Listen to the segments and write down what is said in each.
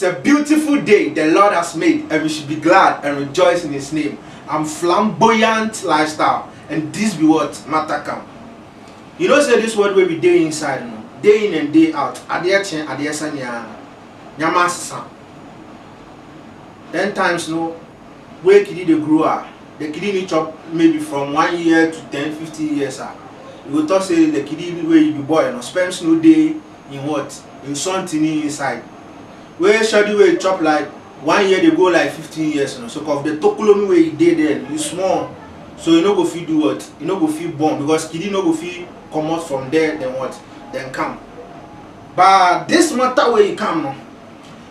a beautiful day the Lord has made, and we should be glad and rejoice in His name. I'm flamboyant lifestyle, and this be what matter come. You know, say this word where we day inside, no? Day in and day out. Adiachen, adiasanya, nyamasa. 10 times, no, where kid they grew up. The kid need chop maybe from 1 year to 10, 15 years. You will talk say the kid where you be boy, no, spends no day in what? In something inside. Where shady way chop like 1 year they go like 15 years, no. So of the tokulomi where you did there, you small. So you know go feel do what? You know go feel born because kid no go feel come out from there, then what? Then come. But this matter where you come, no.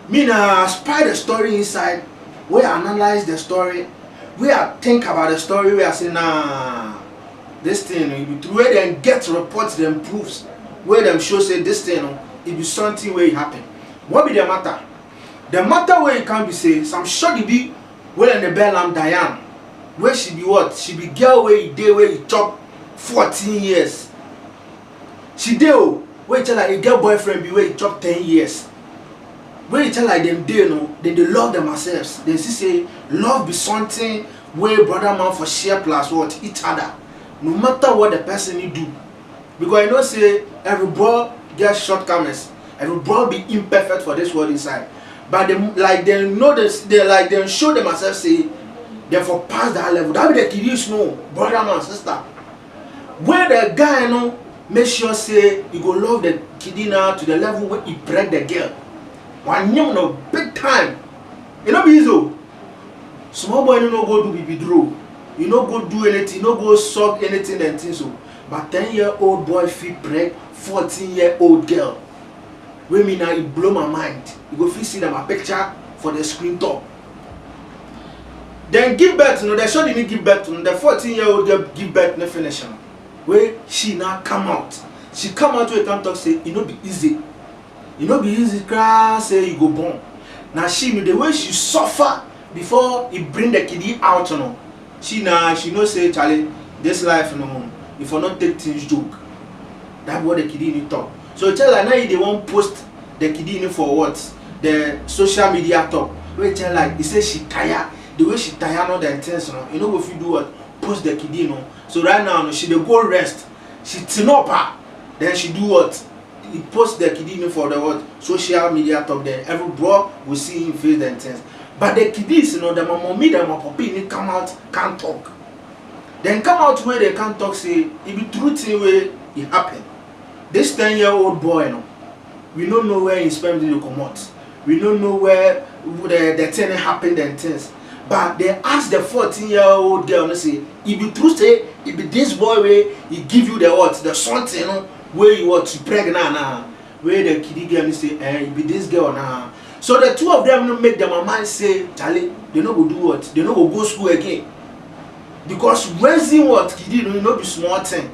Me na spy the story inside, where I analyze the story, where I think about the story, where I say nah, this thing it be where them get reports, them proofs, where them show say this thing it be something where it happen. What be the matter? The matter where it can be say some shorty be where in the bell am Diane, where she be what? She be girl where you day where you chop 14 years. She do where you tell like a girl boyfriend be where you chop 10 years. Where you tell like them they know they love themselves. They say love be something where brother man for share plus what each other. No matter what the person you do. Because you know say every boy gets shortcomings. Every boy be imperfect for this world inside. But they like they know this, they like they show themselves say they for pass that level. That be the kid you know, brother man, sister. Where the guy you know make sure say you go love the kid now to the level where he break the girl. One young no big time. You know be easy. Small boy you no go do BB draw. You no go do anything, you no go suck anything and things so. But 10-year-old boy feel break 14-year-old girl. When me now it blow my mind. You go feel see them a picture for the screen top. Then give birth, you know, they sure didn't give birth to the 14-year-old girl give birth no finish. Where she now come out. She come out where you can talk say it no be easy. You know be easy cry say you go born. Now she know the way she suffer before he bring the kid out, you know. She know say Charlie, this life you know, if I not take things joke. That's what the kid need talk. So tell her now they won't post the kid in for what? The social media talk. Wait tell like he says she tired. The way she tired all the things, you know. You know if you do what? Post the kid, you know. So right now she dey go rest. She tin up her. Then she do what? He post the kid for the what social media talk there. Every bro will see him face the things. But the kiddies, you know, the mommy, the papi, come out, can't talk. Then come out where they can't talk, say, it be true thing where it happen. This 10-year-old boy, you know, we don't know where he spent to come out. We don't know where the thing happened and things. But they ask the 14-year-old girl, and say, it be true, say, it be this boy where he give you the what, the something, you know, where you what, you pregnant now. Where the kiddie girl say, it be this girl now. So the two of them make their mind say, Charlie, they no go do what? They no go school again. Because raising what kiddie you know be small thing.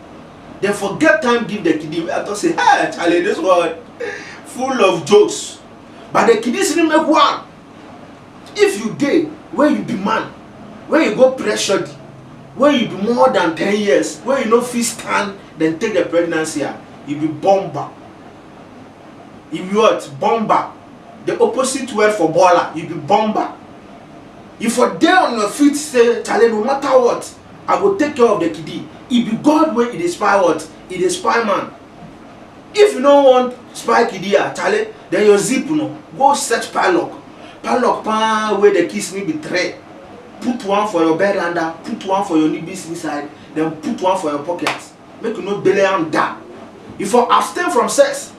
They forget time give the kiddie. I thought say, hey Charlie, this one full of jokes. But the kiddie didn't make one. If you did, where you be man, where you go pressured, where you be more than 10 years, where you no fit stand, then take the pregnancy, you be bomber. If you what? Bomber. The opposite word for baller, you be bomber. If for there on your feet say, Charlie, no matter what, I will take care of the kiddie. If be God where it is spy what? It is spy man. If you don't want spy kiddie, Charlie, then your zip, you know, go search padlock. Padlock pan where the kiss me be tray. Put one for your bed under, put one for your nibbies inside, then put one for your pockets. Make you no belly and that. If you abstain from sex,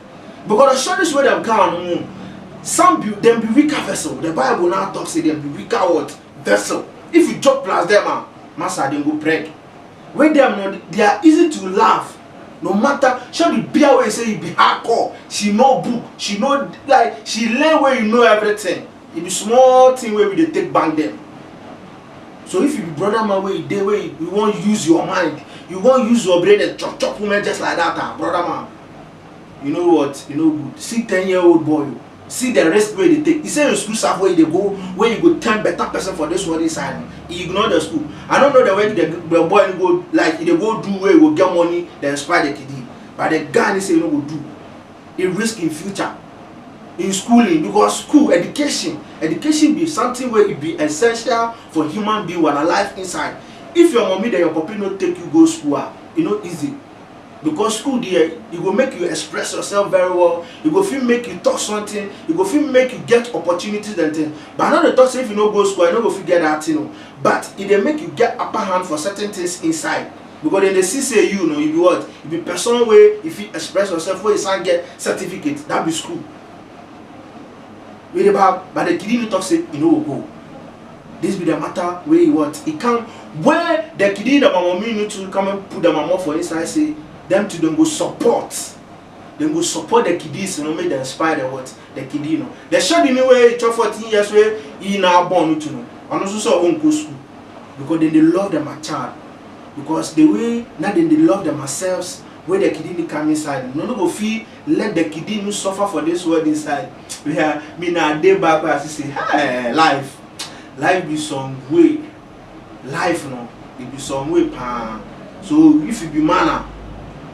because I show this way them can. Some them be weaker vessel. The Bible now talks say them be weaker what? Vessel. If you joke plus them, master then go preg. When them they are easy to laugh. No matter show the beer way say you be hardcore. She know book. She know like she learn where you know everything. It be small thing where we they take back them. So if you be brother man where you day where you won't use your mind, you won't use your brain and chop woman just like that, brother man. You know what? You know good. See 10-year-old boy. See the rest where they take. He say in school staff where they go, where you go 10 better person for this one inside. He ignore the school. I don't know the way the boy go like they go do where he will get money, then spy the kiddie. But the guy they say you know go do. He risk in future. in schooling, because school education be something where it be essential for human being when alive inside. If your mommy and your papi no take you go school, you know easy. Because school there, it will make you express yourself very well. It will feel make you talk something. It will feel make you get opportunities and things. But not the talk say if you no go school, you no go get that thing. But it will make you get upper hand for certain things inside. Because then they see say you know you be what? You be person way if you express yourself where you can get certificate. That be school. But the kid you talk say you know go. This be the matter where you what? It can where the kid that my mommy need to come and put the mama for inside say. Them to them go support. Them go support the kiddies, you know, make them inspire the what the kid, you know. They showed in a way 14 years where he now born to know. And also saw won't go school. Because then they love them a child. Because the way now then they love them themselves where the kid come inside. No go feel let the kid suffer for this world inside. We have me now day back where I say, hey, life be some way. Life no, it be some way pan. So if you be manner.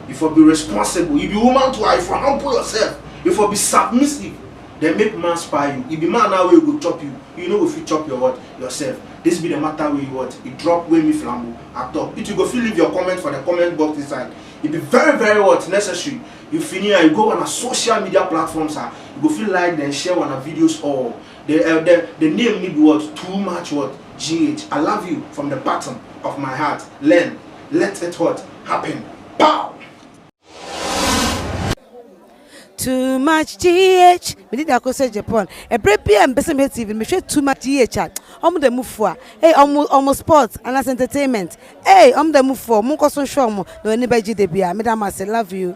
If you be responsible, if you be woman too, if you humble yourself, if you be submissive, then make man spy you. If be man now you go chop you, you know if you chop your what yourself. This be the matter where you what it drop where me flambo at top. It you go feel leave your comment for the comment box inside. It be very what necessary. You finish and you go on a social media platforms, you go feel like then share one of videos or the name need what too much what GH. I love you from the bottom of my heart. Learn, let it what happen. Pow! Too much GH. Me did go say Japan. A break and Besame TV. Me share too much GH. The move for. Hey, almost sports and as entertainment. Hey, the move for. Munko so show mo. No anybody de bia. Madam I say love you.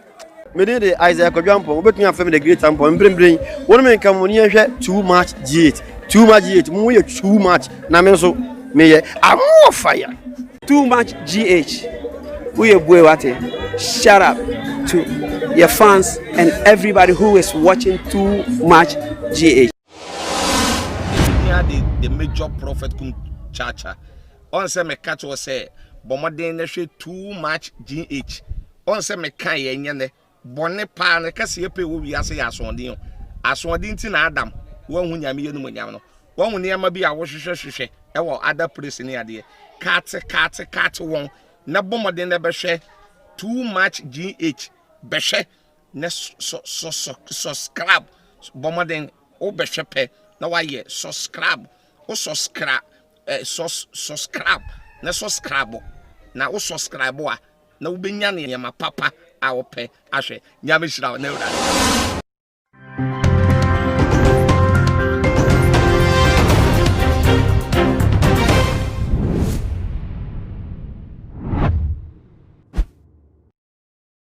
Me did the Isaac Jumpo. But me and family the great tempo. Bring. One man come when you share too much GH. Too much GH. Mu too much. Na me so me I'm more fire. Too much GH. We boy what? Shut up to your fans and everybody who is watching Too Much GH. The major prophet kun chacha. On say me catch or say, Bomaden ne too much GH. On say me kan ye nyane. Bonne pa ne kase pe wo wi ase asondin. Asondin ti na Adam. Won hu nyame yenu nyam no. Won hu ne ma bi a wo hwehwehwehwe. E wo other place ne ade. Cat won. Na Bomaden ne be hwe too much GH. Beshe ne subscribe Bomaden o beshe pe na wa ye subscribe o subscribe subscribe na subscribe na o subscribe a na wo benya ne ma papa a wo pe ahwe nyame hira na ura